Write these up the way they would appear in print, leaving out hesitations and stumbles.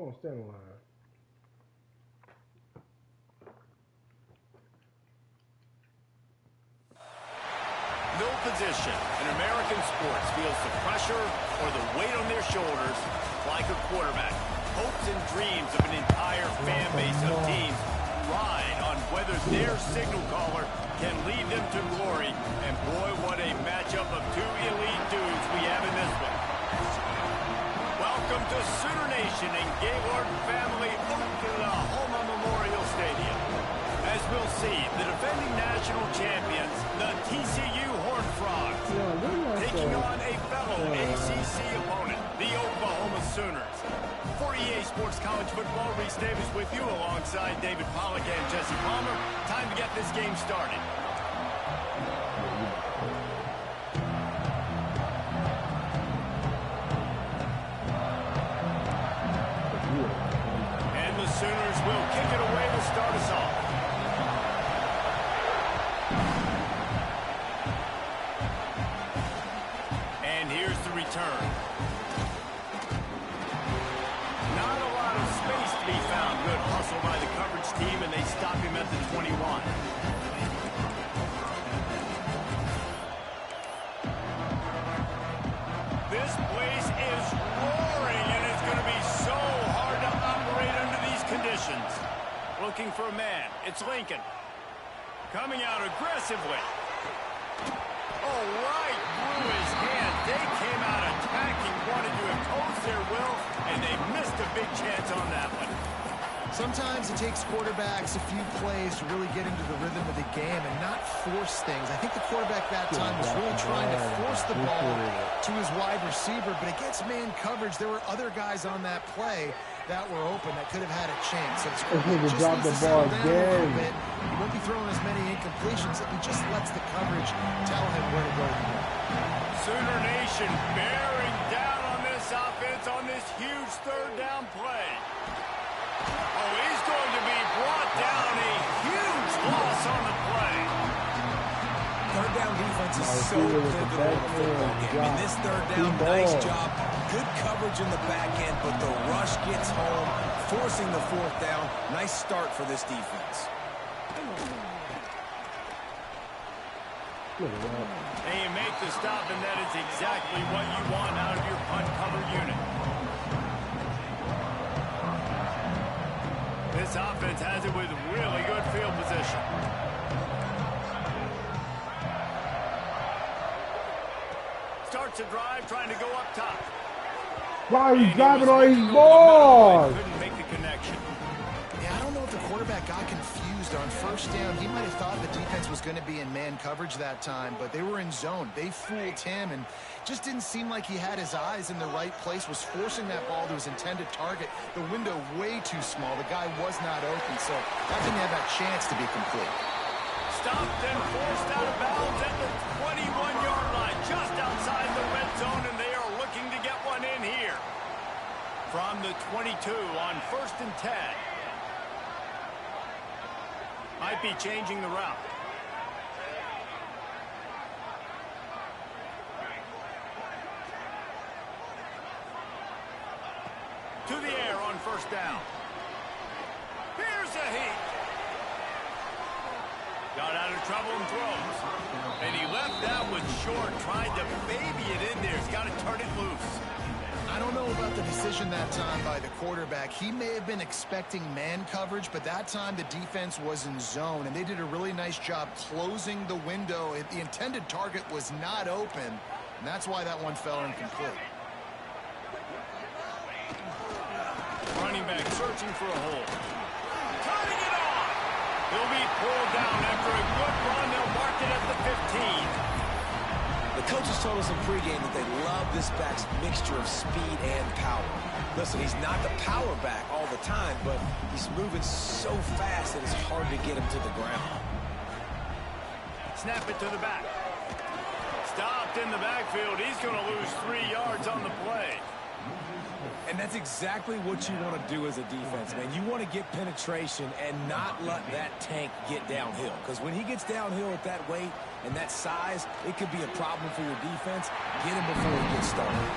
Come on, stand in line. No position in American sports feels the pressure or the weight on their shoulders like a quarterback. Hopes and dreams of an entire fan base of teams ride on whether their signal caller can lead them to glory. And boy, what a matchup of two elite dudes we have in this one. Welcome to Sooner Nation and Gaylord Family Oklahoma Memorial Stadium. As we'll see, the defending national champions, the TCU Horned Frogs, taking on a fellow ACC opponent, the Oklahoma Sooners. For EA Sports College Football, Reese Davis with you alongside David Pollack and Jesse Palmer. Time to get this game started. And the Sooners will kick it away to start us off. And here's the return. Not a lot of space to be found. Good hustle by the coverage team, and they stop him at the 21. This place is roaring, and it's going to be so hard to operate under these conditions. Looking for a man. It's Lincoln. Coming out aggressively. Oh, right through his hand. They came out attacking, wanted to impose their will, and they missed a big chance on that one. Sometimes it takes quarterbacks a few plays to really get into the rhythm of the game and not force things. I think the quarterback that time was really trying to force the ball to his wide receiver, but against man coverage, there were other guys on that play that were open that could have had a chance. So it's just drop the ball again. He won't be throwing as many incompletions. He just lets the coverage tell him where to go. Sooner Nation bearing down on this offense on this huge third down play. Oh, he's going to be brought down. A huge loss on the play. Third down defense is so pivotal in a football game. I mean, this third down, nice job. Good coverage in the back end, but the rush gets home, forcing the fourth down. Nice start for this defense. And you make the stop, and that is exactly what you want out of your punt cover unit. This offense has it with really good field position. Starts a drive, trying to go up top. Why are you driving all these balls? Couldn't make the connection. Yeah, I don't know if the quarterback got confused on first down. He might have thought the defense was going to be in man coverage that time, but they were in zone. They fooled him and just didn't seem like he had his eyes in the right place, was forcing that ball to his intended target. The window way too small. The guy was not open, so that didn't have that chance to be complete. Stopped and forced out of bounds at the 21-yard line, just outside the red zone, and they are looking to get one in here. From the 22 on 1st and 10. Might be changing the route. To the air on 1st down. Here's a heat. Got out of trouble and throws. And he left that one short, tried to baby it in there. He's got to turn it loose. I don't know about the decision that time by the quarterback. He may have been expecting man coverage, but that time the defense was in zone, and they did a really nice job closing the window. The intended target was not open, and that's why that one fell incomplete. Running back searching for a hole. Turning it on. He'll be pulled down after a good run. They'll mark it at the 15. The coaches told us in pregame that they love this back's mixture of speed and power. Listen, he's not the power back all the time, but he's moving so fast that it's hard to get him to the ground. Snap it to the back. Stopped in the backfield. He's going to lose 3 yards on the play. And that's exactly what you want to do as a defense, man. You want to get penetration and not let that tank get downhill. Because when he gets downhill at that weight and that size, it could be a problem for your defense. Get him before he gets started.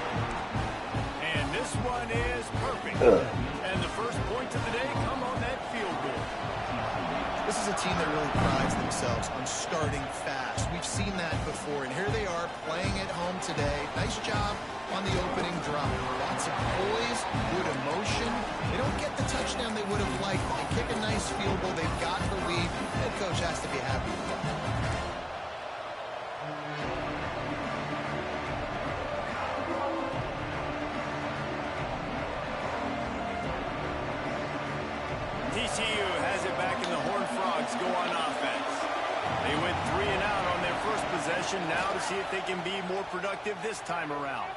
And this one is perfect. And is a team that really prides themselves on starting fast. We've seen that before, and here they are playing at home today. Nice job on the opening drive. Lots of poise, good emotion. They don't get the touchdown they would have liked, but they kick a nice field goal. They've got the lead. Head coach has to be happy with that. TCU has it back in the Horned Frogs go on offense. They went 3 and out on their first possession. Now to see if they can be more productive this time around.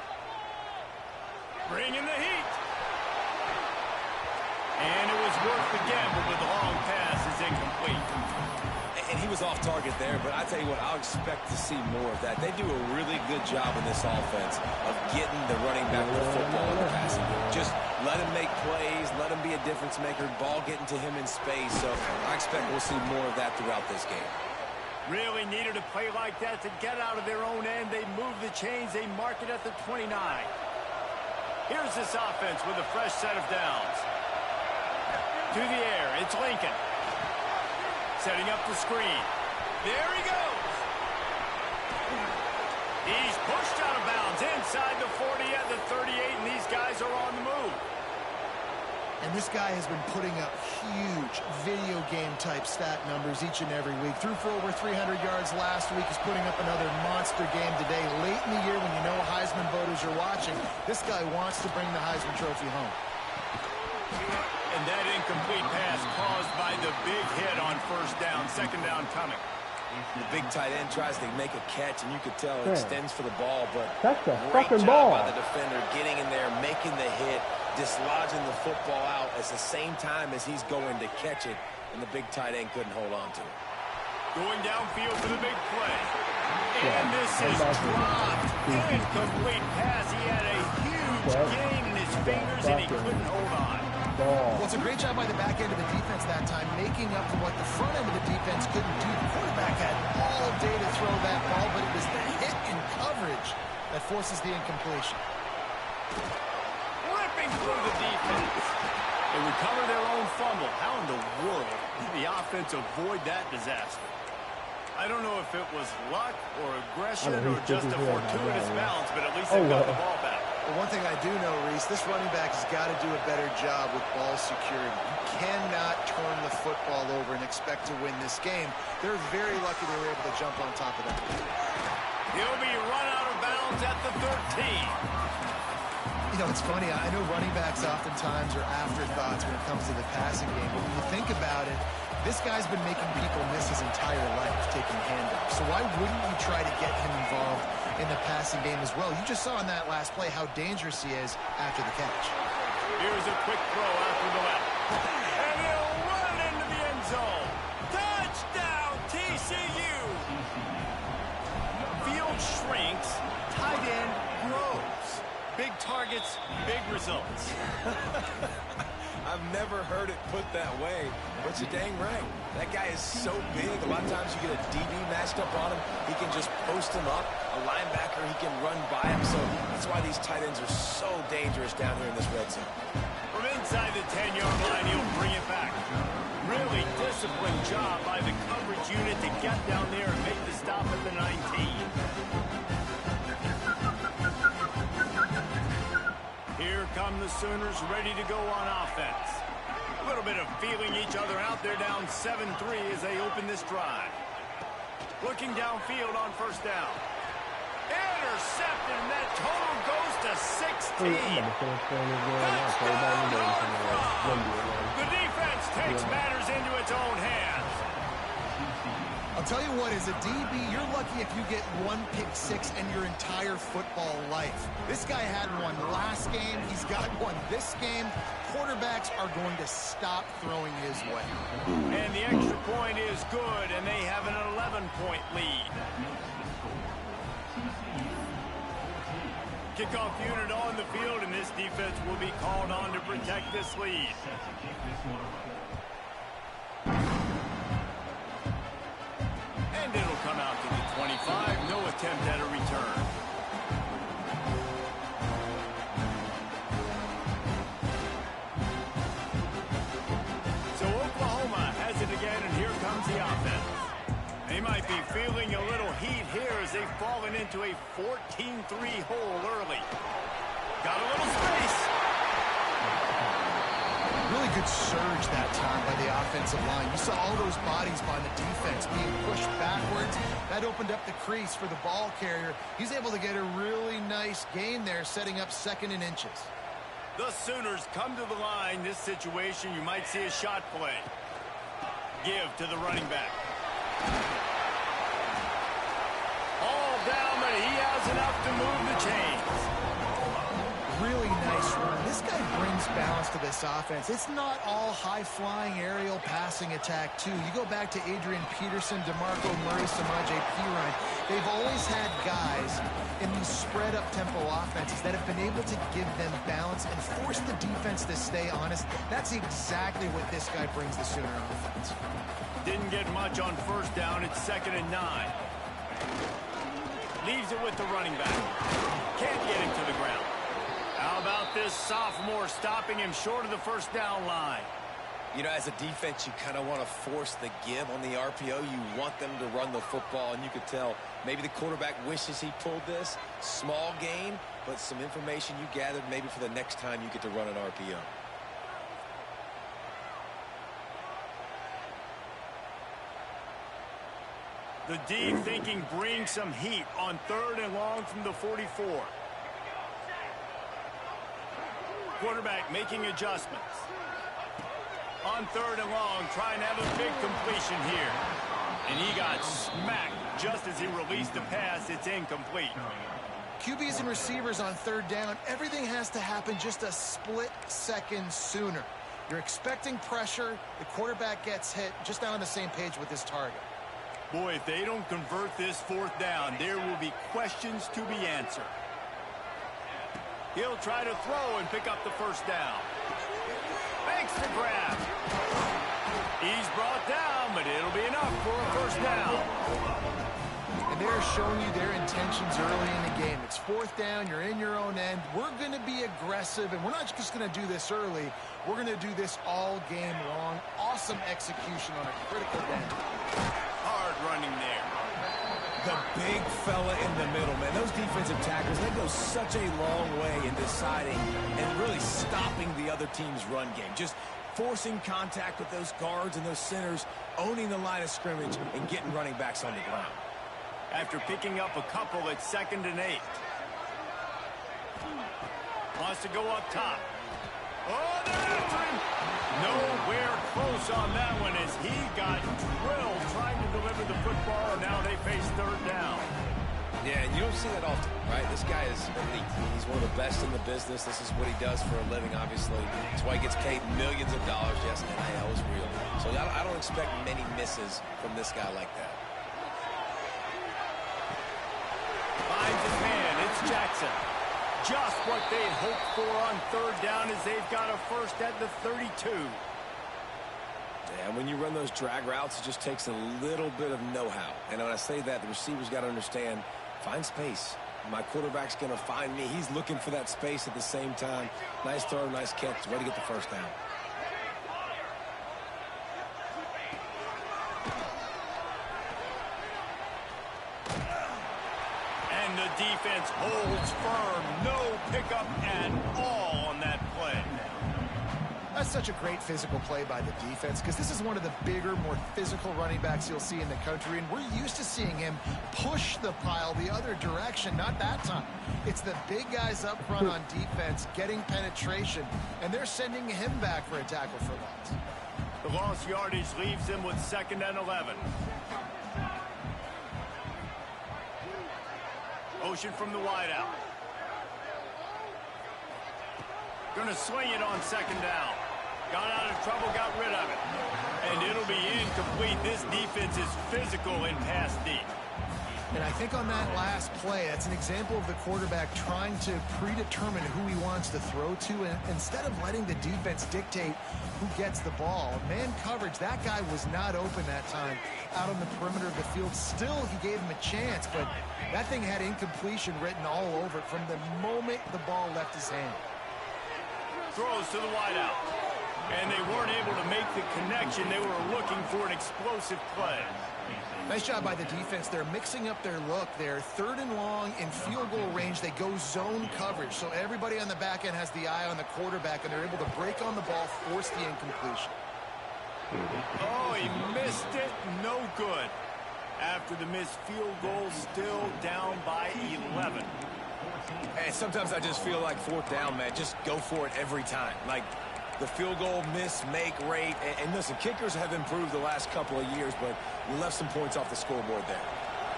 Bringing the heat. And it was worth the gamble, but the long pass is incomplete. And he was off target there, but I tell you what, I'll expect to see more of that. They do a really good job in this offense of getting the running back the football in the passing game. Just let him make plays, let him be a difference maker, ball getting to him in space. So I expect we'll see more of that throughout this game. Really needed a play like that to get out of their own end. They move the chains. They mark it at the 29. Here's this offense with a fresh set of downs. To the air, it's Lincoln. Setting up the screen. There he goes. He's pushed out of bounds inside the 40 at the 38, and these guys are on the move. And this guy has been putting up huge video game type stat numbers each and every week. Threw for over 300 yards last week. He's putting up another monster game today. Late in the year when you know Heisman voters are watching, this guy wants to bring the Heisman Trophy home. And that incomplete pass caused by the big hit on first down. Second down coming. The big tight end tries to make a catch, and you could tell it extends for the ball, but That's the great fucking job ball. by the defender getting in there, making the hit, dislodging the football out at the same time as he's going to catch it, and the big tight end couldn't hold on to it. Going downfield for the big play. And this is dropped. Incomplete pass. He had a huge gain in his fingers, and he couldn't hold on. Well, it's a great job by the back end of the defense that time, making up for what the front end of the defense couldn't do. The quarterback had all day to throw that ball, but it was the hit in coverage that forces the incompletion. Ripping through the defense. They recover their own fumble. How in the world did the offense avoid that disaster? I don't know if it was luck or aggression or just a fortuitous bounce, but at least they got the ball back. Well, one thing I do know, Reese, this running back has got to do a better job with ball security. You cannot turn the football over and expect to win this game. They're very lucky they were able to jump on top of that. He'll be run out of bounds at the 13. You know, it's funny. I know running backs oftentimes are afterthoughts when it comes to the passing game, but when you think about it, this guy's been making people miss his entire life taking handoffs. So why wouldn't you try to get him involved in the passing game as well? You just saw in that last play how dangerous he is after the catch. Here's a quick throw out to the left. And he'll run into the end zone. Touchdown, TCU. Field shrinks, tight end grows. Big targets, big results. I've never heard it put that way, but you're dang right. That guy is so big. A lot of times you get a DB matched up on him. He can just post him up. A linebacker, he can run by him. So that's why these tight ends are so dangerous down here in this red zone. From inside the 10-yard line, he'll bring it back. Really disciplined job by the coverage unit to get down there and make the stop at the 19. Here come the Sooners ready to go on offense. A little bit of feeling each other out there down 7-3 as they open this drive. Looking downfield on first down. Intercepted, and that total goes to 16. Touchdown, the defense takes matters into its own hands. I'll tell you what, as a DB, you're lucky if you get one pick six in your entire football life. This guy had one last game. He's got one this game. Quarterbacks are going to stop throwing his way. And the extra point is good, and they have an 11-point lead. Kickoff unit on the field, and this defense will be called on to protect this lead. And it'll come out to the 25. No attempt at a return. So Oklahoma has it again, and here comes feeling a little heat here as they've fallen into a 14-3 hole early. Got a little space. Really good surge that time by the offensive line. You saw all those bodies by the defense being pushed backwards. That opened up the crease for the ball carrier. He's able to get a really nice gain there, setting up 2nd and inches. The Sooners come to the line. This situation, you might see a shot play. Give to the running back. All down, but he has enough to move the chains. Really nice run. This guy brings balance to this offense. It's not all high-flying aerial passing attack, too. You go back to Adrian Peterson, DeMarco Murray, Samaje Perine. They've always had guys in these spread-up tempo offenses that have been able to give them balance and force the defense to stay honest. That's exactly what this guy brings the Sooner offense. Didn't get much on 1st down. It's 2nd and 9. Leaves it with the running back. Can't get him to the ground. How about this sophomore stopping him short of the 1st down line? You know, as a defense, you kind of want to force the give on the RPO. You want them to run the football, and you could tell maybe the quarterback wishes he pulled this. Small gain, but some information you gathered maybe for the next time you get to run an RPO. The D thinking bring some heat on 3rd and long from the 44. Quarterback making adjustments. On 3rd and long, trying to have a big completion here. And he got smacked just as he released the pass. It's incomplete. QBs and receivers on 3rd down, everything has to happen just a split second sooner. You're expecting pressure, the quarterback gets hit, just not on the same page with his target. Boy, if they don't convert this 4th down, there will be questions to be answered. He'll try to throw and pick up the 1st down. Makes the grab. He's brought down, but it'll be enough for a 1st down. And they're showing you their intentions early in the game. It's 4th down, you're in your own end. We're going to be aggressive, and we're not just going to do this early. We're going to do this all game long. Awesome execution on a critical day. Hard running there. The big fella in the middle, man. Those defensive tackles, they go such a long way in deciding and really stopping the other team's run game. Just forcing contact with those guards and those centers, owning the line of scrimmage, and getting running backs on the ground. After picking up a couple at 2nd and 8. Wants to go up top. Oh, they're after him. Nowhere close on that one as he got drilled trying to deliver the football, and now they face 3rd down. Yeah, and you don't see that often, right? This guy is elite. He's one of the best in the business. This is what he does for a living, obviously. That's why he gets paid millions of dollars. Yes, NIL is real. So I don't expect many misses from this guy like that. Finds his man. It's Jackson. Just what they'd hoped for on 3rd down as they've got a 1st at the 32. Yeah, when you run those drag routes, it just takes a little bit of know-how. And when I say that, the receiver's got to understand, find space. My quarterback's going to find me. He's looking for that space at the same time. Nice throw, nice catch. Way to get the 1st down. And the defense holds firm. No pickup at all on that play. That's such a great physical play by the defense because this is one of the bigger, more physical running backs you'll see in the country, and we're used to seeing him push the pile the other direction. Not that time. It's the big guys up front on defense getting penetration, and they're sending him back for a tackle for loss. The lost yardage leaves him with 2nd and 11. Motion from the wideout. Going to swing it on 2nd down. Got out of trouble, got rid of it. And it'll be incomplete. This defense is physical in pass deep. And I think on that last play, that's an example of the quarterback trying to predetermine who he wants to throw to, and instead of letting the defense dictate who gets the ball. Man coverage, that guy was not open that time out on the perimeter of the field. Still, he gave him a chance, but that thing had incompletion written all over it from the moment the ball left his hand. Throws to the wideout. And they weren't able to make the connection. They were looking for an explosive play. Nice job by the defense. They're mixing up their look. They're 3rd and long in field goal range. They go zone coverage. So everybody on the back end has the eye on the quarterback, and they're able to break on the ball, force the incompletion. Oh, he missed it. No good. After the missed field goal, still down by 11. Hey, sometimes I just feel like 4th down, man. Just go for it every time. Like the field goal miss, make rate. And listen, kickers have improved the last couple of years, but we left some points off the scoreboard there.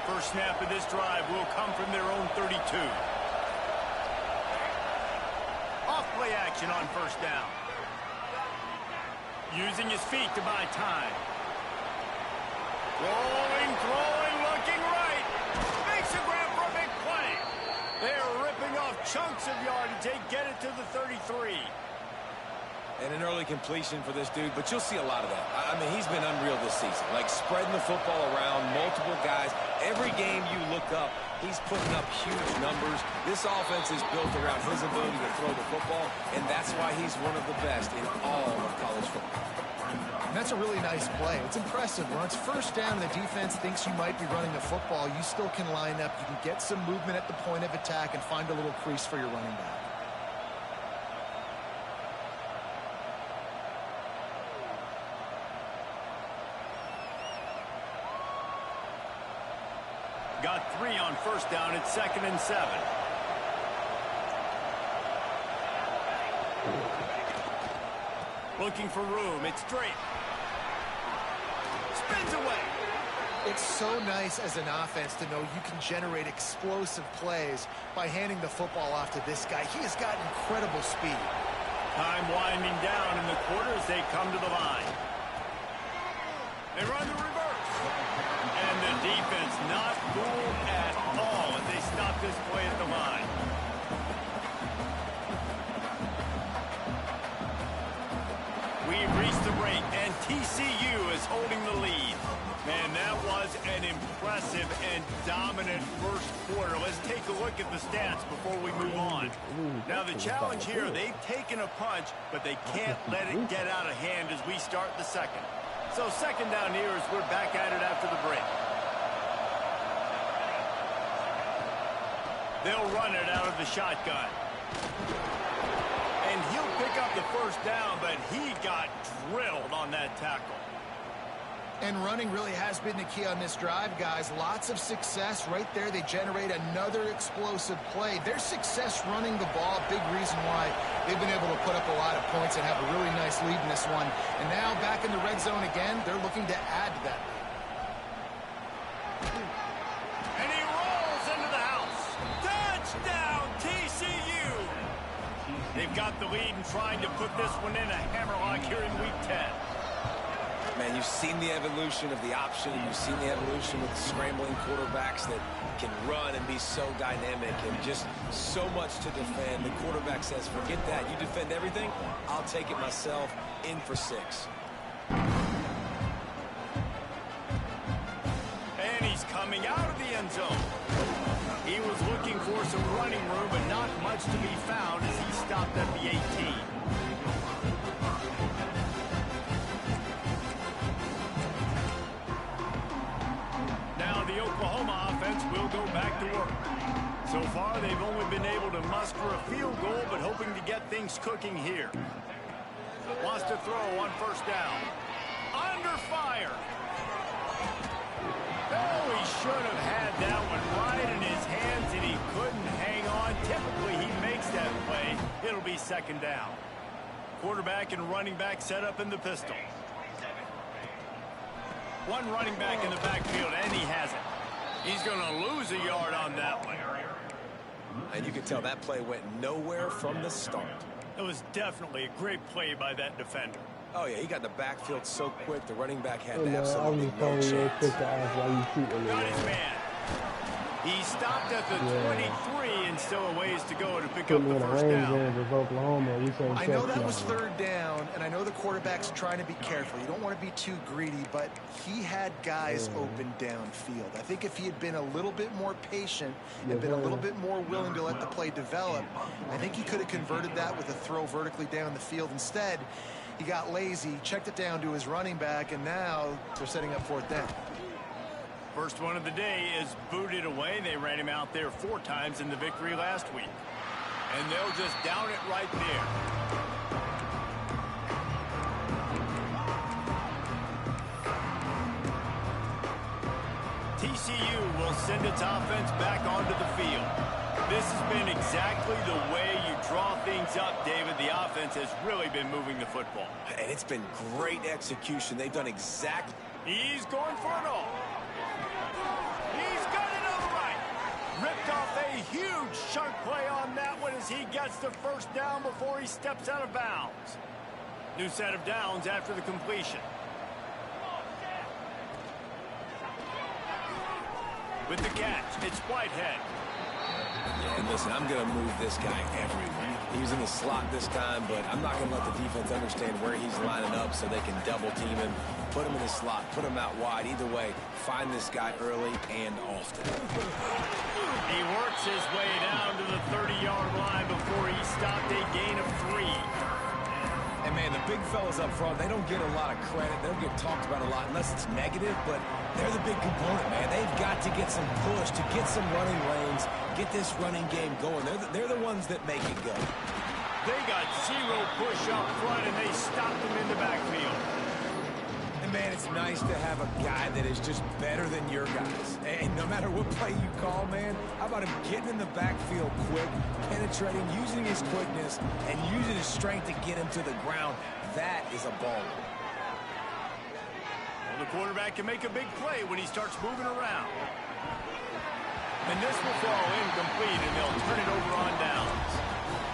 First snap of this drive will come from their own 32. Off play action on first down. Using his feet to buy time. Rolling, throwing, looking right. Makes a grab for a big play. They're ripping off chunks of yardage. They get it to the 33. And an early completion for this dude, but you'll see a lot of that. I mean, he's been unreal this season. Like spreading the football around, multiple guys. Every game you look up, he's putting up huge numbers. This offense is built around his ability to throw the football, and that's why he's one of the best in all of college football. And that's a really nice play. It's impressive. When it's first down and the defense thinks you might be running the football, you still can line up. You can get some movement at the point of attack and find a little crease for your running back. Got 3 on first down. It's 2nd and 7. Looking for room. It's Drake. Spins away. It's so nice as an offense to know you can generate explosive plays by handing the football off to this guy. He has got incredible speed. Time winding down in the quarter as they come to the line. They run the reverse. And the defense not fooled at all as they stop this play at the line. We've reached the break, and TCU is holding the lead. Man, that was an impressive and dominant first quarter. Let's take a look at the stats before we move on. Now, the challenge here, they've taken a punch, but they can't let it get out of hand as we start the second. So second down here as we're back at it after the break. They'll run it out of the shotgun. And he'll pick up the first down, but he got drilled on that tackle. And running really has been the key on this drive, guys. Lots of success right there. They generate another explosive play. Their success running the ball, big reason why they've been able to put up a lot of points and have a really nice lead in this one. And now back in the red zone again, they're looking to add to that. And he rolls into the house. Touchdown, TCU! They've got the lead and trying to put this one in a hammerlock here in Week 10. Man, you've seen the evolution of the option. You've seen the evolution with scrambling quarterbacks that can run and be so dynamic and just so much to defend. The quarterback says, forget that. You defend everything, I'll take it myself. In for 6. And he's coming out of the end zone. He was looking for some running room, but not much to be found as he stopped at the 18. The Oklahoma offense will go back to work. So far, they've only been able to muster a field goal, but hoping to get things cooking here. Wants to throw on first down. Under fire. Oh, he should have had that one right in his hands, and he couldn't hang on. Typically, he makes that play. It'll be second down. Quarterback and running back set up in the pistol. One running back in the backfield, and he has it. He's going to lose a yard on that one. And you can tell that play went nowhere from the start. It was definitely a great play by that defender. Oh, yeah, he got the backfield so quick, the running back had absolutely no chance. Got his man. He stopped at the 23 and still a ways to go to pick up the first down. I know that was third down, and I know the quarterback's trying to be careful. You don't want to be too greedy, but he had guys open downfield. I think if he had been a little bit more patient and been a little bit more willing to let the play develop, I think he could have converted that with a throw vertically down the field. Instead, he got lazy, checked it down to his running back, and now they're setting up fourth down. First one of the day is booted away. They ran him out there 4 times in the victory last week. And they'll just down it right there. TCU will send its offense back onto the field. This has been exactly the way you draw things up, David. The offense has really been moving the football. And it's been great execution. They've done exactly. He's going for it all. He's got it on the right. Ripped off a huge sharp play on that one as he gets the first down before he steps out of bounds. New set of downs after the completion. With the catch, it's Whitehead. Yeah, and listen, I'm going to move this guy everywhere. He was in the slot this time, but I'm not going to let the defense understand where he's lining up so they can double team him, put him in the slot, put him out wide. Either way, find this guy early and often. He works his way down to the 30-yard line before he stopped a gain of 3. And, man, the big fellas up front, they don't get a lot of credit. They don't get talked about a lot unless it's negative, but they're the big component, man. They've got to get some push, to get some running lanes, get this running game going. They're the ones that make it go. They got 0 push up front, and they stopped him in the backfield. And, man, it's nice to have a guy that is just better than your guys. And no matter what play you call, man, how about him getting in the backfield quick, penetrating, using his quickness, and using his strength to get him to the ground? That is a baller. Well, the quarterback can make a big play when he starts moving around. And this will fall incomplete, and they'll turn it over on downs.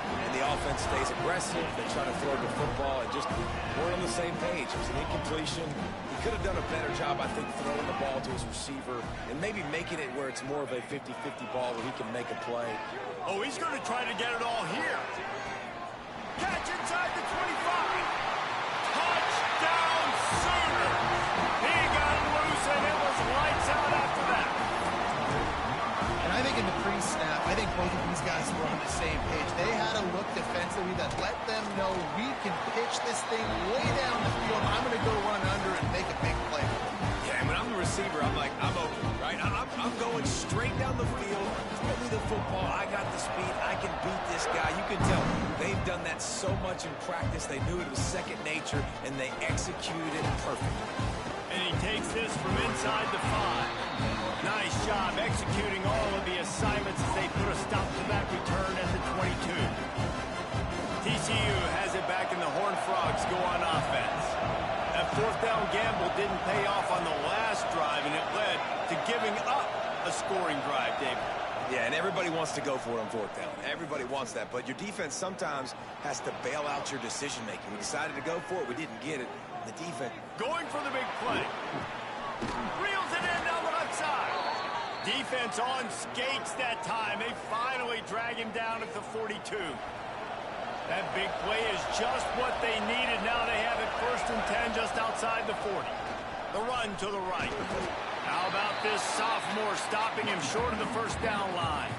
And the offense stays aggressive. They try to throw the football and just we're on the same page. It was an incompletion. He could have done a better job, I think, throwing the ball to his receiver and maybe making it where it's more of a 50-50 ball where he can make a play. Oh, he's going to try to get it all here. Catch inside the 25. Touchdown, Sooners. He got loose, and it was lights out after that. And I think in the pre-snap, I think both of these guys were on the same page. They had a look defensively that let them know we can pitch this thing way down the field. I'm going to go run under and make a big play. Yeah, and when I'm the receiver, I'm like, I'm open, right? I'm going straight down the field. Throw me the football. I got the speed. I can beat this guy. You can tell they've done that so much in practice. They knew it was second nature, and they executed it perfectly. And he takes this from inside the 5. Nice job executing all of the assignments as they put a stop to that return at the 22. TCU has it back, and the Horned Frogs go on offense. That 4th down gamble didn't pay off on the last drive, and it led to giving up a scoring drive, David. Yeah, and everybody wants to go for it on 4th down. Everybody wants that, but your defense sometimes has to bail out your decision-making. We decided to go for it. We didn't get it. The defense going for the big play. Reels it in down the left side. Defense on skates that time. They finally drag him down at the 42. That big play is just what they needed. Now they have it 1st and 10 just outside the 40. The run to the right. How about this sophomore stopping him short of the 1st down line?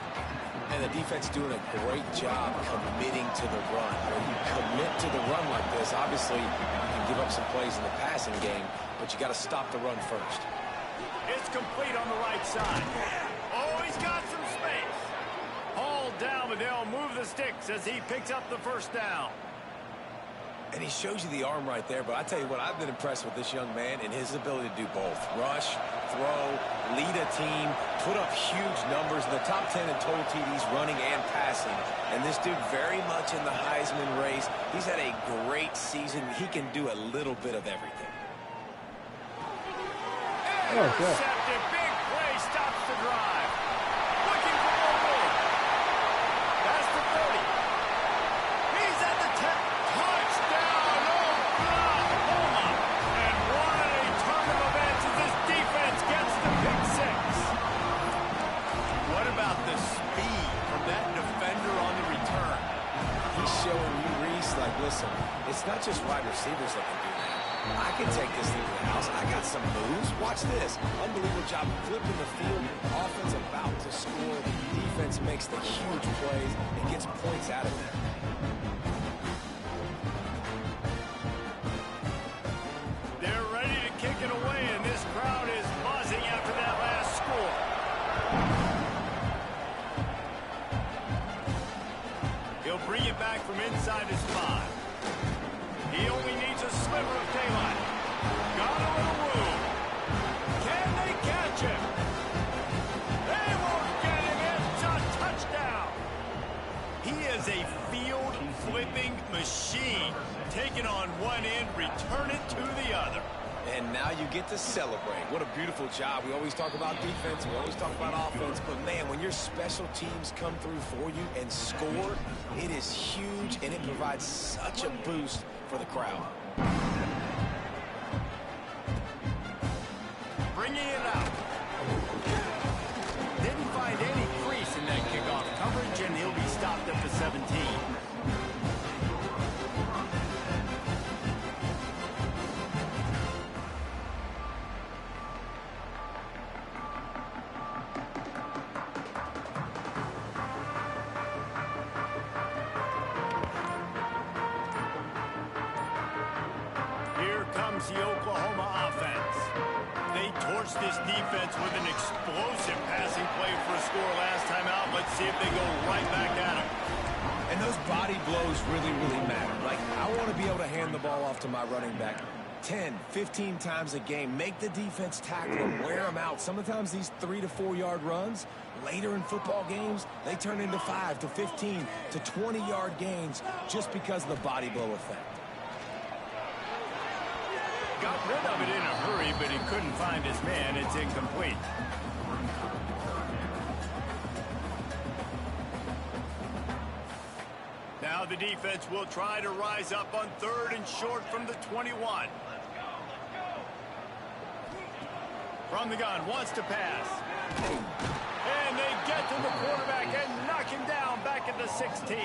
And the defense doing a great job committing to the run. When you commit to the run like this, obviously you can give up some plays in the passing game, but you got to stop the run first. It's complete on the right side. Oh, he's got some space. Hauled down, but they'll move the sticks as he picks up the 1st down. And he shows you the arm right there, but I tell you what, I've been impressed with this young man and his ability to do both. Rush, throw, lead a team, put up huge numbers in the top 10 in total TDs running and passing. And this dude very much in the Heisman race. He's had a great season. He can do a little bit of everything. Intercepted, big play, stops the drive. Looking for more. That's the 30. He's at the 10. Touchdown, Oklahoma. And what a turn of events as this defense gets the pick 6. What about the speed from that defender on the return? He's showing you, Reese, like, listen, it's not just wide receivers that can do that. I can take this thing to the house. I got some moves. Watch this. Unbelievable job flipping the field. Offense about to score. Defense makes the huge plays and gets points out of there. They're ready to kick it away, and this crowd is buzzing after that last inside his 5. He only needs a sliver of daylight. Got a little room. Can they catch him? They won't get him. It's a touchdown. He is a field-flipping machine. Take it on one end, return it to the other. And now you get to celebrate. What a beautiful job. We always talk about defense, we always talk about offense, but man, when your special teams come through for you and score, it is huge, and it provides such a boost for the crowd. Bringing it out. Didn't find any crease in that kickoff coverage, and he'll be stopped at the 17. Comes the Oklahoma offense. They torched this defense with an explosive passing play for a score last time out. Let's see if they go right back at him. And those body blows really, really matter. Like, I want to be able to hand the ball off to my running back 10, 15 times a game. Make the defense tackle them, wear them out. Sometimes these 3 to 4 yard runs, later in football games, they turn into 5 to 15 to 20 yard gains just because of the body blow effect. Got rid of it in a hurry, but he couldn't find his man. It's incomplete. Now the defense will try to rise up on 3rd and short from the 21. From the gun, wants to pass. And they get to the quarterback and knock him down back at the 16.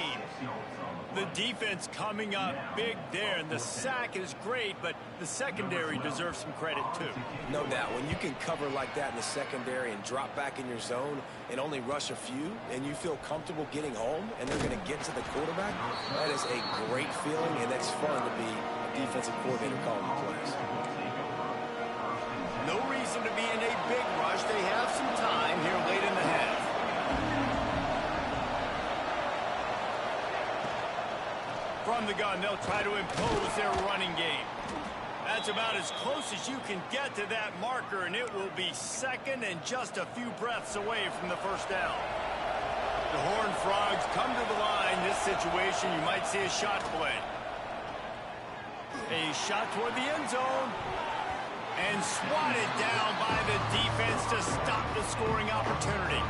The defense coming up big there, and the sack is great, but the secondary deserves some credit too. No doubt. When you can cover like that in the secondary and drop back in your zone and only rush a few, and you feel comfortable getting home, and they're going to get to the quarterback, that is a great feeling, and that's fun to be a defensive coordinator calling the plays. No reason to be in a big rush. They have some time here late in the half. From the gun, they'll try to impose their running game. That's about as close as you can get to that marker, and it will be 2nd and just a few breaths away from the first down. The Horned Frogs come to the line. This situation, you might see a shot play. A shot toward the end zone. And swatted down by the defense to stop the scoring opportunity.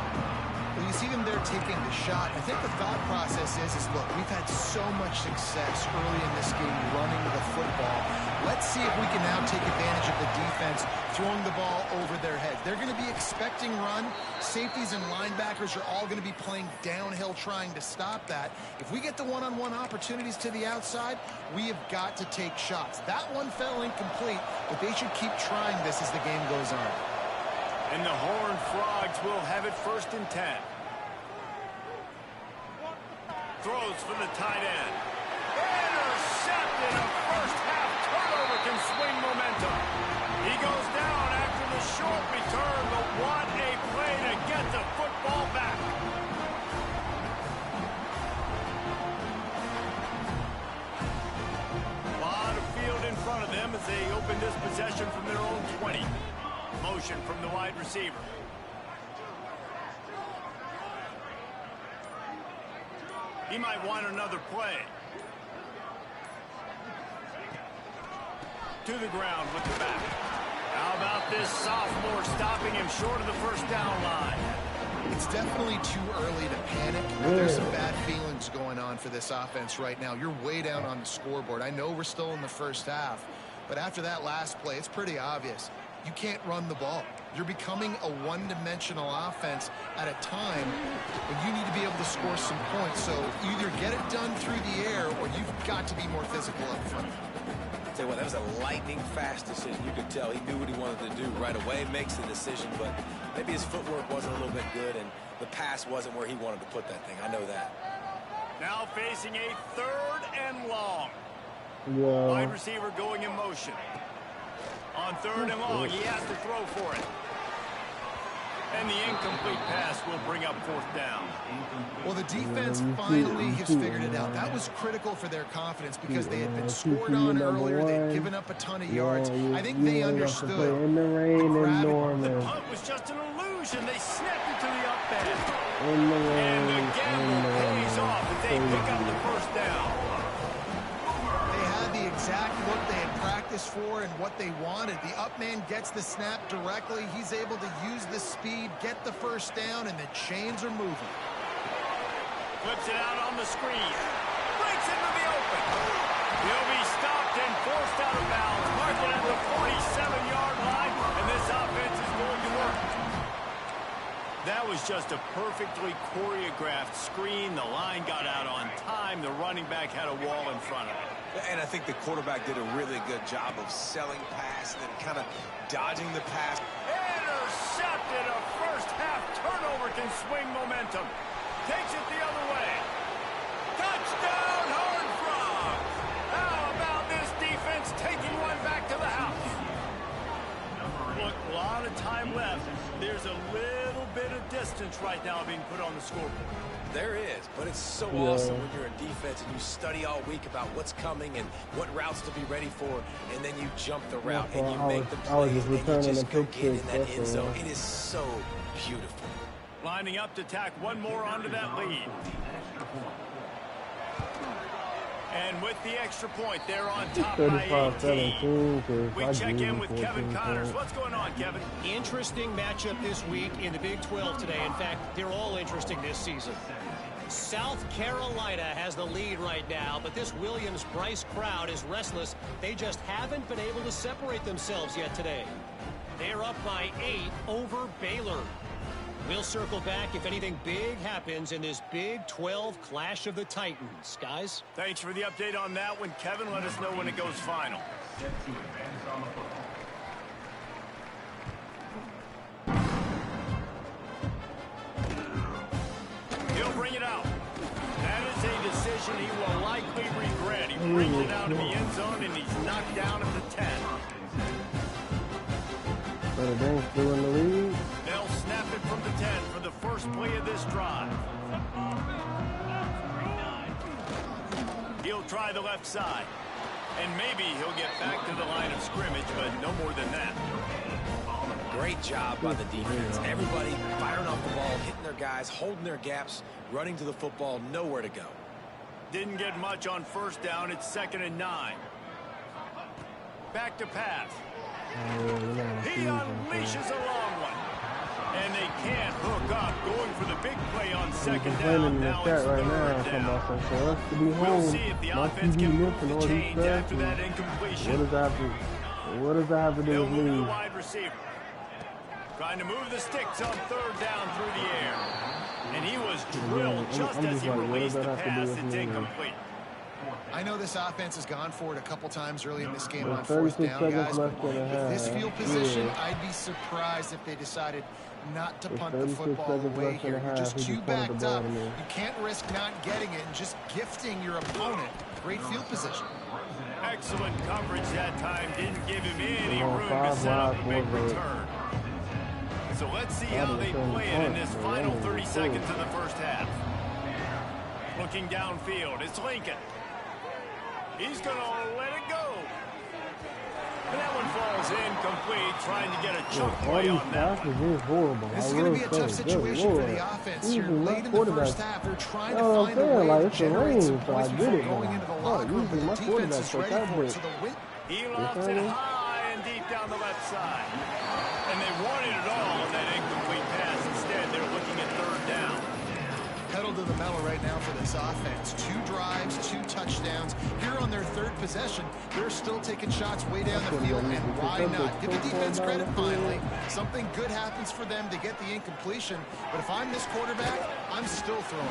Well, you see them there taking the shot. I think the thought process is look, we've had so much success early in this game running the football. Let's see if we can now take advantage of the defense throwing the ball over their heads. They're going to be expecting run. Safeties and linebackers are all going to be playing downhill trying to stop that. If we get the one-on-one opportunities to the outside, we have got to take shots. That one fell incomplete, but they should keep trying this as the game goes on. And the Horned Frogs will have it 1st and 10. Throws for the tight end. Intercepted. A first-half turnover can swing momentum. He goes down after the short return, but what a play to get the football back. A lot of field in front of them as they open this possession from their own 20. Motion from the wide receiver. He might want another play. To the ground with the back. How about this sophomore stopping him short of the first down line? It's definitely too early to panic, but there's some bad feelings going on for this offense right now. You're way down on the scoreboard. I know we're still in the first half, but after that last play, it's pretty obvious. You can't run the ball. You're becoming a one-dimensional offense at a time when you need to be able to score some points. So either get it done through the air or you've got to be more physical up front. Tell you what, that was a lightning-fast decision. You could tell he knew what he wanted to do right away. Makes the decision, but maybe his footwork wasn't a little bit good, and the pass wasn't where he wanted to put that thing. I know that. Now facing a 3rd and long. Yeah. Wide receiver going in motion. On 3rd and long, he has to throw for it. And the incomplete pass will bring up fourth down. Well, the defense finally has figured it out. That was critical for their confidence because they had been scored on earlier. They'd given up a ton of yards. I think they understood. In the rain in Norman. The punt was just an illusion. They snapped it to the up end. In the rain. And the gamble pays off as they pick up the first down. They had the exact look they had practiced for and what they wanted. The up man gets the snap directly. He's able to use the speed, get the first down, and the chains are moving. Flips it out on the screen. Breaks into the open. He'll be stopped and forced out of bounds. Marking at the 47-yard line, and this offense is going to work. That was just a perfectly choreographed screen. The line got out on time. The running back had a wall in front of him. And I think the quarterback did a really good job of selling pass and then kind of dodging the pass. Intercepted. A first-half turnover can swing momentum. Takes it the other way. Touchdown, Horned Frogs. How about this defense taking one back to the house? Look, a lot of time left. There's a little bit of distance right now being put on the scoreboard. There is, but it's so awesome when you're in defense and you study all week about what's coming and what routes to be ready for, and then you jump the route and you make the plays and you just go get in that end zone. It is so beautiful. Lining up to tack one more onto that lead. And with the extra point, they're on top by 18. We check in with Kevin Connors. What's going on, Kevin? Interesting matchup this week in the Big 12 today. In fact, they're all interesting this season. South Carolina has the lead right now, but this Williams-Brice crowd is restless. They just haven't been able to separate themselves yet today. They're up by 8 over Baylor. We'll circle back if anything big happens in this Big 12 Clash of the Titans. Guys? Thanks for the update on that one, Kevin. Let us know when it goes final. He'll bring it out. That is a decision he will likely regret. He brings it out of the end zone, and he's knocked down at the 10. Still in the lead. They'll snap it from the 10 for the first play of this drive. He'll try the left side. And maybe he'll get back to the line of scrimmage, but no more than that. Great job by the defense. Everybody firing off the ball, hitting their guys, holding their gaps, running to the football, nowhere to go. Didn't get much on first down. It's 2nd and 9. Back to pass. He unleashes a long one. And they can't hook up. Going for the big play on 2nd down. Now it's 3rd down. We'll see if the offense can move the chains after that incompletion. What does that have to do They'll with move to the me? wide receiver. Trying to move the sticks on 3rd down through the air. And he was drilled just as he released the pass. It's incomplete. I know this offense has gone for it a couple times early in this game on 4th down, guys. But with this field position, I'd be surprised if they decided not to punt the football away here. You're just too backed up. You can't risk not getting it and just gifting your opponent great field position. Excellent coverage that time. Didn't give him any room to set up a big return. So let's see how they play it in this final 30 seconds of the first half. Looking downfield, it's Lincoln. He's going to let it go. And that one falls incomplete, trying to get a chunk play on that one. This is going to be a tough situation for the offense here. Late in the first half, they're trying to find a way to generate some points before going into the locker room, but the defense is ready for it. So the win. He lofts it high and deep down the left side. And they wanted it all on that incomplete pass. Instead, they're looking at 3rd down. Pedal to the metal right now for this offense. 2 drives, 2 touchdowns. Here on their 3rd possession, they're still taking shots way down the field, and why not? Give the defense credit finally. Something good happens for them to get the incompletion, but if I'm this quarterback, I'm still throwing.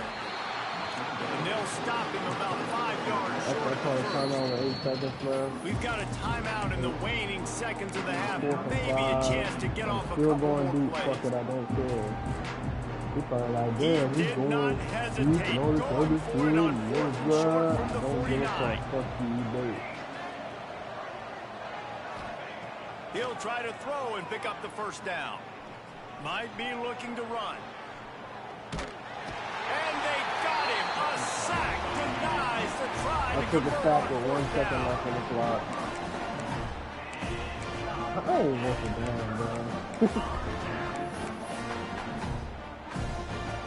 And they'll stop him about 5 yards short. We've got a timeout in the waning seconds of the half. Maybe a chance to get off a couple more plays. He probably like, damn, he's going, not hesitate. Going for it on 4th and short from the 49. He'll try to throw and pick up the first down. Might be looking to run. And they got him. A sack denies the try. I took a sack with 1 second left on the clock. I ain't looking down, bro.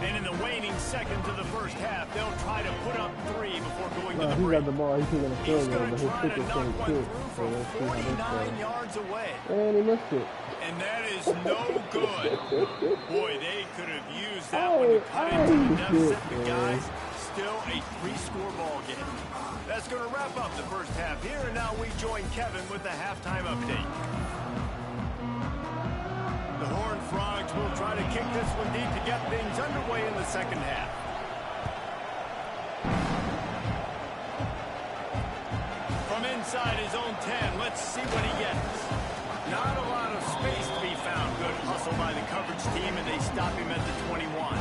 And in the waning seconds of the first half, they'll try to put up 3 before going to the He break. got the ball. He's going to field He's goal, going but to his try kick to is knock going one to through So from let's see how this 49 goes. yards away. And he missed it. And that is no good. Boy, they could have used that one to cut into the deficit, but guys, still a 3-score ball game. That's going to wrap up the first half here, and now we join Kevin with the halftime update. The Horned Frogs will try to kick this one deep to get things underway in the second half. From inside his own 10, let's see what he gets. Not a lot of space to be found. Good hustle by the coverage team, and they stop him at the 21.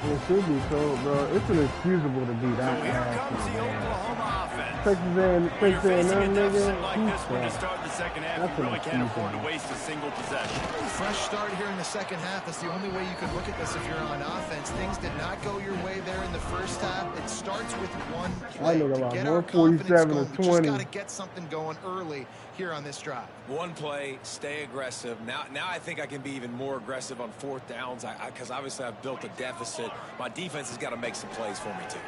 It should be so, bro. It's inexcusable to be that So here fast. comes the Oklahoma offense. Texas When you're facing a A&M, deficit nigga. like this one to start the second half, That's you really can't inexcusable. afford to waste a single possession. Fresh start here in the second half. That's the only way you could look at this if you're on offense. Things did not go your way there in the first half. It starts with one play. nigga To lost get our confidence 147 to going, we just 20. got to get something going early here on this drive. One play, stay aggressive. Now I think I can be even more aggressive on 4th downs because obviously I've built a deficit. My defense has got to make some plays for me too.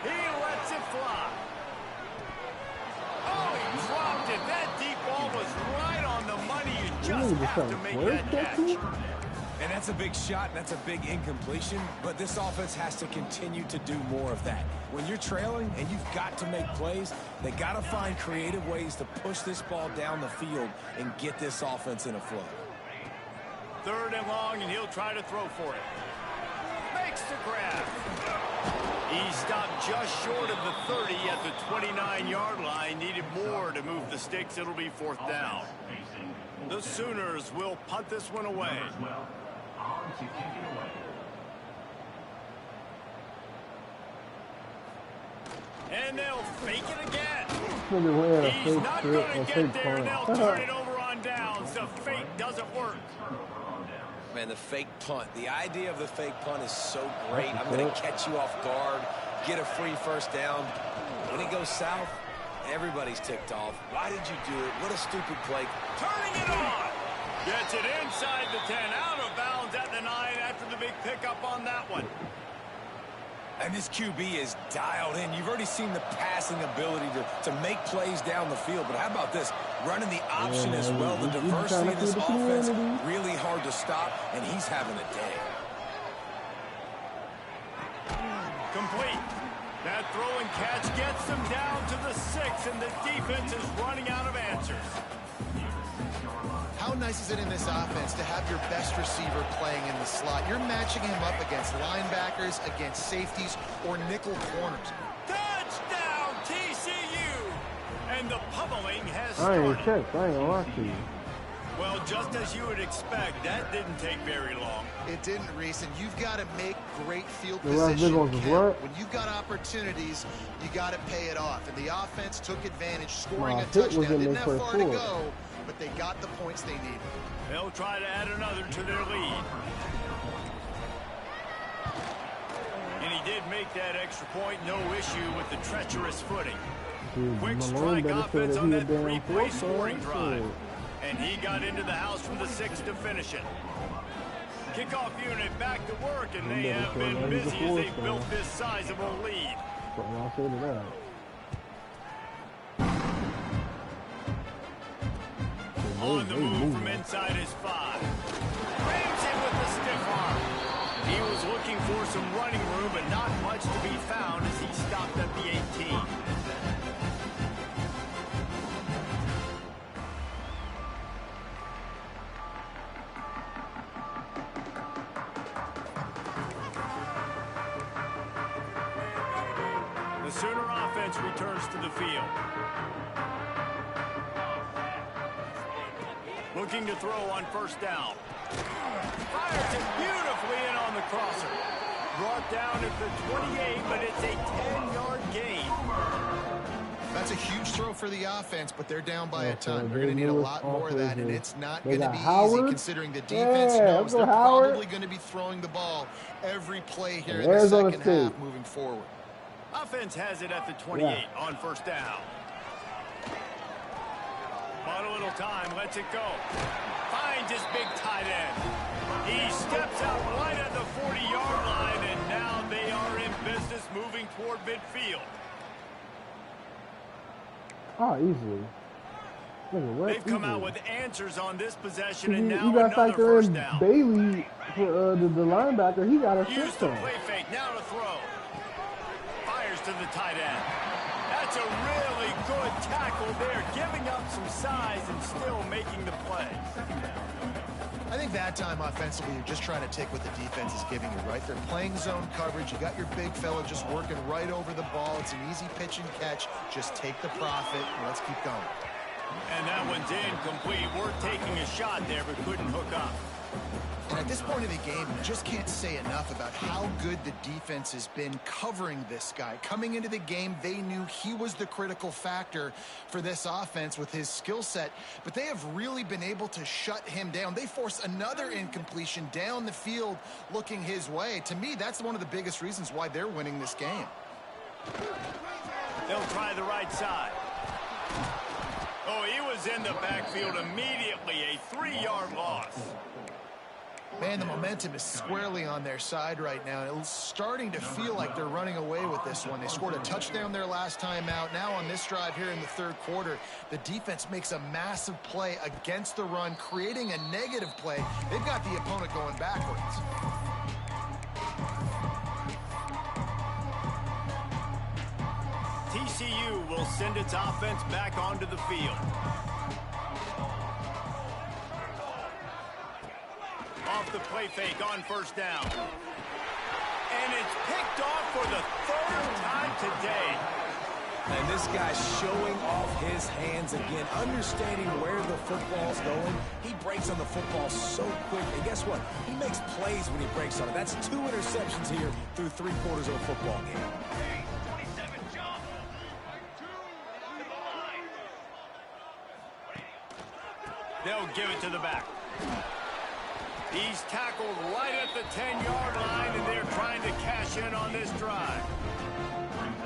He lets it fly. Oh, he dropped it. That deep ball was right on the money. You just have to make that catch. And that's a big shot, and that's a big incompletion, but this offense has to continue to do more of that. When you're trailing and you've got to make plays, they got to find creative ways to push this ball down the field and get this offense in a flow. 3rd and long, and he'll try to throw for it. Makes the grab. He stopped just short of the 30 at the 29-yard line. Needed more to move the sticks. It'll be 4th down. The Sooners will punt this one away. And they'll fake it again. He's not going to get there, and they'll turn it over on downs. The fake doesn't work. Man, the fake punt. The idea of the fake punt is so great. I'm going to catch you off guard, get a free 1st down. When it goes south, everybody's ticked off. Why did you do it? What a stupid play. Turning it on. Gets it inside the 10, out of bounds at the 9 after the big pickup on that one. And this QB is dialed in. You've already seen the passing ability to make plays down the field. But how about this? Running the option as well. The diversity of this offense, really hard to stop, and he's having a day. Complete. That throw and catch gets them down to the 6, and the defense is running out of answers. How nice is it in this offense to have your best receiver playing in the slot? You're matching him up against linebackers, against safeties, or nickel corners. Touchdown, TCU! And the pummeling has I ain't started. checked. I ain't gonna lie to you. Well, just as you would expect, that didn't take very long. It didn't, Reese, and you've got to make great field The last big position ones was count. what? When you've got opportunities, you got to pay it off. And the offense took advantage, scoring a Pitt was touchdown. in Didn't there have for far to 4. go, but they got the points they needed. They'll try to add another to their lead. And he did make that extra point, no issue with the treacherous footing. Dude, Quick Malone strike better say offense that on he a that damn 3-play fourth, scoring man. drive. Shit. And he got into the house from the 6 to finish it. Kickoff unit back to work, and they have been busy as they've built this sizable lead. What I'll say to that. On the move from inside his 5. Rams him with the stiff arm. He was looking for some running room, but not much to be found as he stopped at the 18. The Sooner offense returns to the field. Looking to throw on 1st down. Fires it beautifully in on the crosser. Brought down at the 28, but it's a 10-yard gain. That's a huge throw for the offense, but they're down by a ton. They're going to need a lot more of that, and it's not going to be easy considering the defense knows they're probably going to be throwing the ball every play here in the second half moving forward. Offense has it at the 28 on first down. But a little time, lets it go. Finds his big tight end. He steps out right at the 40-yard line, and now they are in business moving toward midfield. Oh, easily. They've come out with answers on this possession, and now you got another first down. Bailey, for the linebacker, he got a Use the play fake, now to throw. Fires to the tight end. That's a really good tackle there, giving up some size and still making the play. I think that time offensively, you're just trying to take what the defense is giving you, right? They're playing zone coverage. You got your big fella just working right over the ball. It's an easy pitch and catch. Just take the profit, and let's keep going. And that one's incomplete. We're taking a shot there, but couldn't hook up. And at this point of the game, you just can't say enough about how good the defense has been covering this guy. Coming into the game, they knew he was the critical factor for this offense with his skill set, but they have really been able to shut him down. They force another incompletion down the field looking his way. To me, that's one of the biggest reasons why they're winning this game. They'll try the right side. Oh, he was in the backfield immediately. A 3-yard loss. Man, the momentum is squarely on their side right now. It's starting to feel like they're running away with this one. They scored a touchdown their last time out. Now on this drive here in the third quarter, the defense makes a massive play against the run, creating a negative play. They've got the opponent going backwards. TCU will send its offense back onto the field. Off the play fake on first down. And it's picked off for the third time today. And this guy's showing off his hands again, understanding where the football's going. He breaks on the football so quick. And guess what? He makes plays when he breaks on it. That's 2 interceptions here through 3 quarters of a football game. They'll give it to the back. He's tackled right at the 10-yard line, and they're trying to cash in on this drive.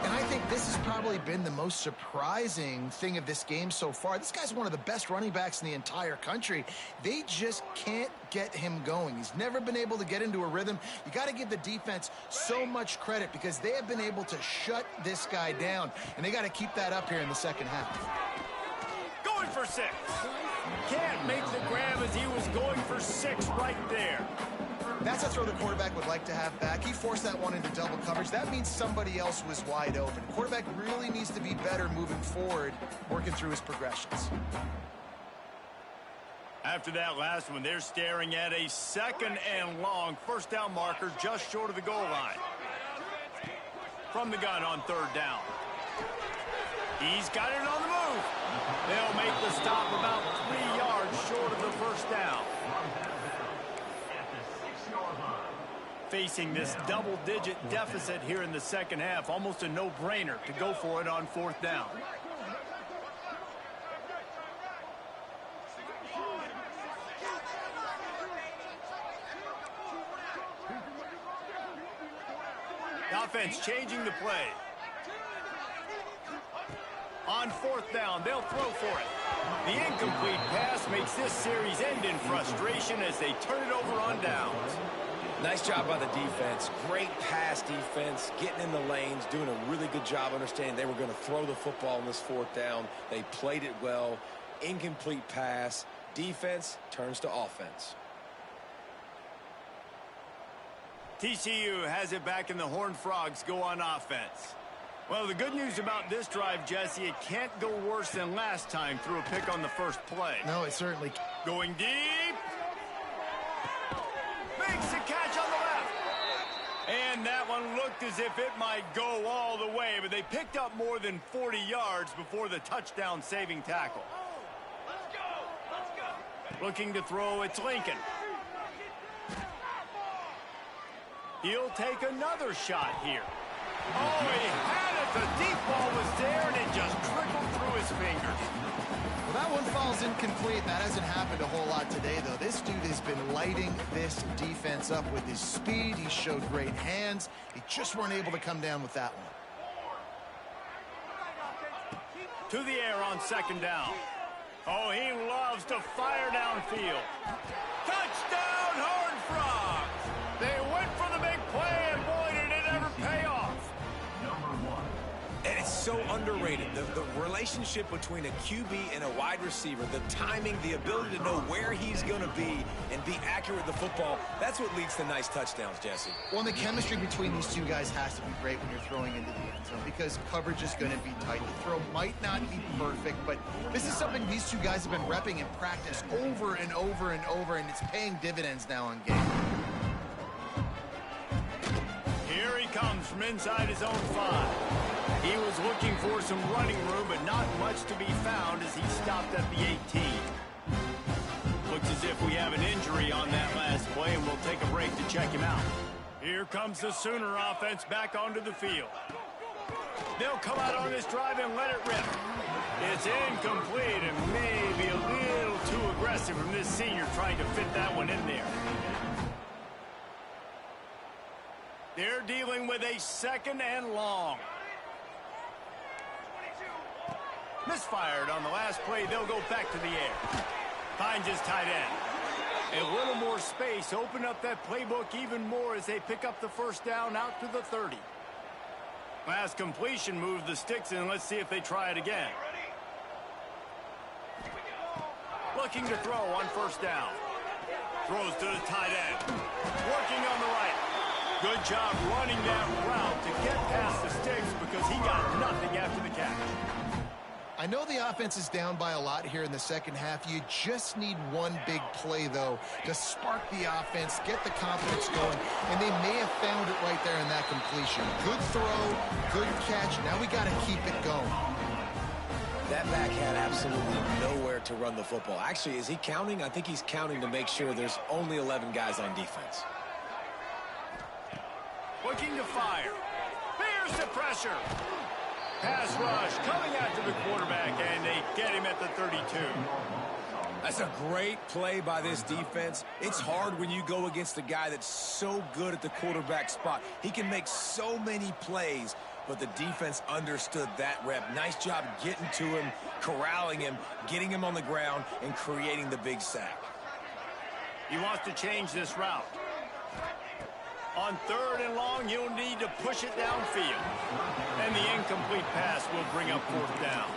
And I think this has probably been the most surprising thing of this game so far. This guy's one of the best running backs in the entire country. They just can't get him going. He's never been able to get into a rhythm. You got to give the defense so much credit because they have been able to shut this guy down, and they got to keep that up here in the second half. Going for 6. Can't make the grab as he was going for 6 right there. That's a throw the quarterback would like to have back. He forced that one into double coverage. That means somebody else was wide open. The quarterback really needs to be better moving forward, working through his progressions. After that last one, they're staring at a 2nd and long. First down marker just short of the goal line. From the gun on 3rd down. He's got it on the move. They'll make the stop about 3 yards short of the first down. Facing this double-digit deficit here in the second half, almost a no-brainer to go for it on 4th down. The offense changing the play. On 4th down, they'll throw for it. The incomplete pass makes this series end in frustration as they turn it over on downs. Nice job by the defense. Great pass defense, getting in the lanes, doing a really good job understanding they were going to throw the football on this 4th down. They played it well. Incomplete pass. Defense turns to offense. TCU has it back, and the Horned Frogs go on offense. Well, the good news about this drive, Jesse, it can't go worse than last time through a pick on the first play. No, it certainly can't. Going deep. Makes the catch on the left. And that one looked as if it might go all the way, but they picked up more than 40 yards before the touchdown-saving tackle. Looking to throw, it's Lincoln. He'll take another shot here. Oh, he had it. The deep ball was there, and it just trickled his fingers. Well, that one falls incomplete. That hasn't happened a whole lot today, though. This dude has been lighting this defense up with his speed. He showed great hands. He just weren't able to come down with that one. To the air on second down. Oh, he loves to fire downfield. Touchdown, Horned Frogs! They went for the big play, and boy, did it ever pay off. And it's so underrated. The relationship between a QB and a wide receiver, the timing, the ability to know where he's going to be and be accurate with the football, that's what leads to nice touchdowns, Jesse. Well, and the chemistry between these two guys has to be great when you're throwing into the end zone because coverage is going to be tight. The throw might not be perfect, but this is something these two guys have been repping in practice over and over and over, and it's paying dividends now on game. Here he comes from inside his own 5. He was looking for some running room, but not much to be found as he stopped at the 18. Looks as if we have an injury on that last play, and we'll take a break to check him out. Here comes the Sooner offense back onto the field. They'll come out on this drive and let it rip. It's incomplete and maybe a little too aggressive from this senior trying to fit that one in there. They're dealing with a second and long. Misfired on the last play. They'll go back to the air. Finds his tight end. A little more space. Open up that playbook even more as they pick up the first down out to the 30. Last completion moved the sticks in. Let's see if they try it again. Looking to throw on first down. Throws to the tight end. Working on the right. Good job running that route to get past the sticks because he got nothing after the catch. I know the offense is down by a lot here in the second half. You just need one big play, though, to spark the offense, get the confidence going, and they may have found it right there in that completion. Good throw, good catch. Now we got to keep it going. That back had absolutely nowhere to run the football. Actually, is he counting? I think he's counting to make sure there's only 11 guys on defense. Looking to fire. Bears the pressure. Pass rush coming after the quarterback, and they get him at the 32. That's a great play by this defense. It's hard when you go against a guy that's so good at the quarterback spot. He can make so many plays, but the defense understood that rep. Nice job getting to him, corralling him, getting him on the ground, and creating the big sack. He wants to change this route. On third and long, you'll need to push it downfield. And the incomplete pass will bring up fourth down.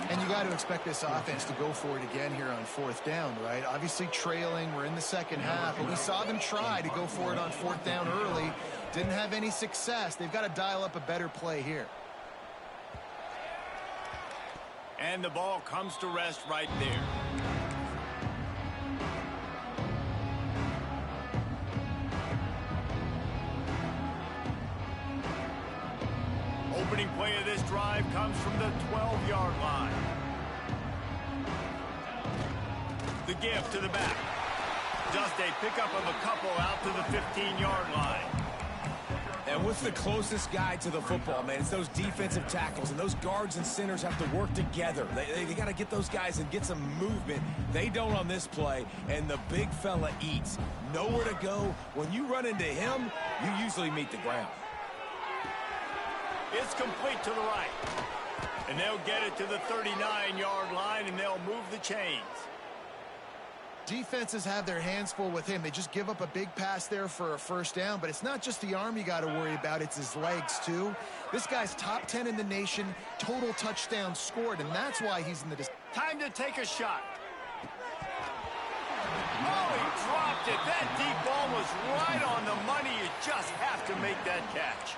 And you got to expect this offense to go for it again here on fourth down, right? Obviously trailing, we're in the second half, but we saw them try to go for it on fourth down early. Didn't have any success. They've got to dial up a better play here. And the ball comes to rest right there. Opening play of this drive comes from the 12-yard line. The give to the back. Just a pickup of a couple out to the 15-yard line. And what's the closest guy to the football, man? It's those defensive tackles, and those guards and centers have to work together. They got to get those guys and get some movement. They don't on this play, and the big fella eats. Nowhere to go. When you run into him, you usually meet the ground. It's complete to the right. And they'll get it to the 39-yard line, and they'll move the chains. Defenses have their hands full with him. They just give up a big pass there for a first down, but it's not just the arm you got to worry about, it's his legs too. This guy's top 10 in the nation, total touchdowns scored, and that's why he's in the... Time to take a shot. Oh, he dropped it. That deep ball was right on the money. You just have to make that catch.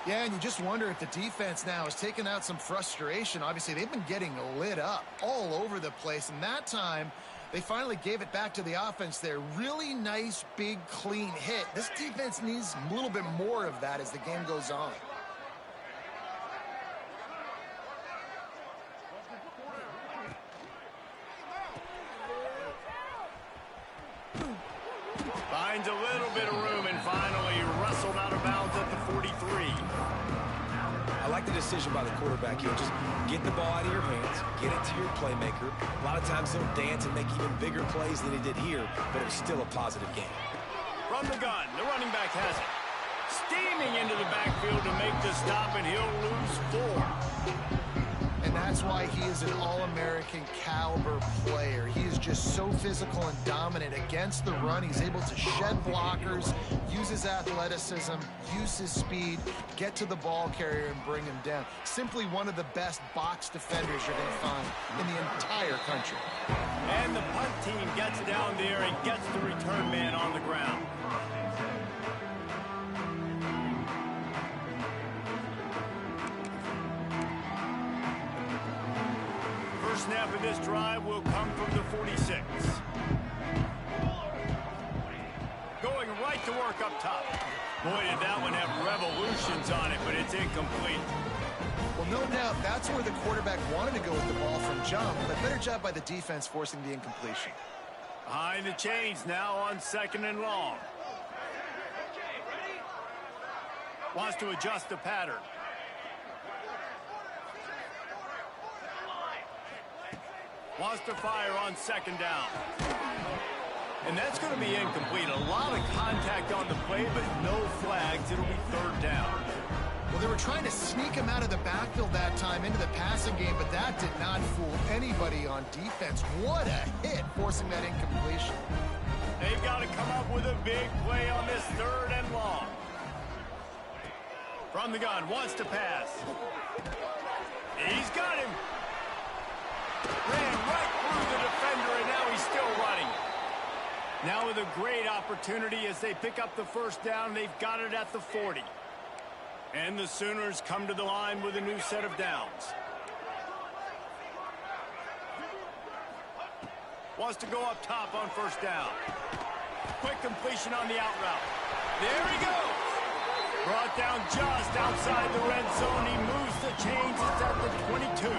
Yeah, and you just wonder if the defense now is taking out some frustration. Obviously, they've been getting lit up all over the place, and that time they finally gave it back to the offense there. Really nice, big, clean hit. This defense needs a little bit more of that as the game goes on. Finds a little bit of room and finally wrestled out of bounds at the 43. I like the decision by the quarterback here. Just get the ball out of your hands, get it to your playmaker. A lot of times he'll dance and make even bigger plays than he did here, but it was still a positive game. From the gun, the running back has it. Steaming into the backfield to make the stop, and he'll lose 4. And that's why he is an All-American caliber player. He is just so physical and dominant against the run. He's able to shed blockers, use his athleticism, use his speed, get to the ball carrier and bring him down. Simply one of the best box defenders you're going to find in the entire country. And the punt team gets down there and gets the return man on the ground. Snap of this drive will come from the 46. Going right to work up top. Boy, did that one have revolutions on it, but it's incomplete. Well, no doubt that's where the quarterback wanted to go with the ball from jump, but better job by the defense forcing the incompletion. Behind the chains now on 2nd and long. Wants to adjust the pattern. Wants to fire on 2nd down. And that's going to be incomplete. A lot of contact on the play, but no flags. It'll be 3rd down. Well, they were trying to sneak him out of the backfield that time into the passing game, but that did not fool anybody on defense. What a hit, forcing that incompletion. They've got to come up with a big play on this 3rd and long. From the gun, wants to pass. He's got him. Ran right through the defender, and now he's still running. Now with a great opportunity as they pick up the 1st down. They've got it at the 40. And the Sooners come to the line with a new set of downs. Wants to go up top on 1st down. Quick completion on the out route. There he goes. Brought down just outside the red zone. He moves the chains. It's at the 22.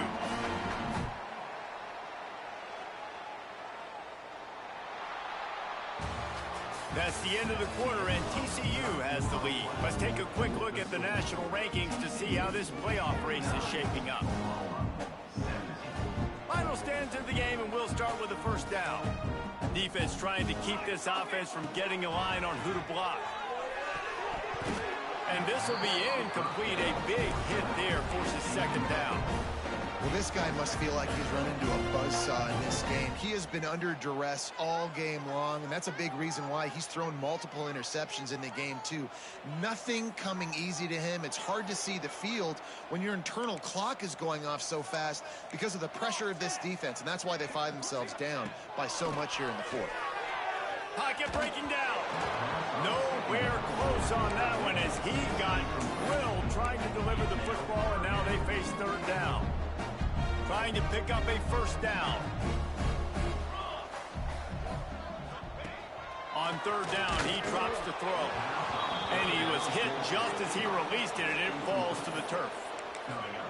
That's the end of the quarter, and TCU has the lead. Let's take a quick look at the national rankings to see how this playoff race is shaping up. Final stands of the game, and we'll start with the 1st down. Defense trying to keep this offense from getting a line on who to block. And this will be incomplete. A big hit there forces 2nd down. Well, this guy must feel like he's run into a buzzsaw in this game. He has been under duress all game long, and that's a big reason why he's thrown multiple interceptions in the game, too. Nothing coming easy to him. It's hard to see the field when your internal clock is going off so fast because of the pressure of this defense, and that's why they find themselves down by so much here in the 4th. Pocket breaking down. Nowhere close on that one as he got drilled trying to deliver the football, and now they face 3rd down. Trying to pick up a 1st down. On 3rd down, he drops the throw. And he was hit just as he released it, and it falls to the turf.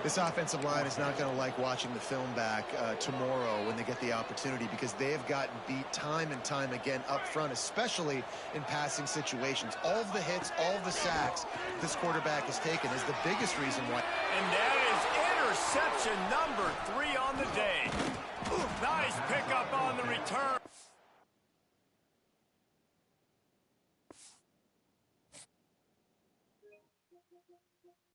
This offensive line is not going to like watching the film back tomorrow when they get the opportunity, because they have gotten beat time and time again up front, especially in passing situations. All of the hits, all of the sacks this quarterback has taken is the biggest reason why. And that is interception number 3 on the day. Nice pickup on the return.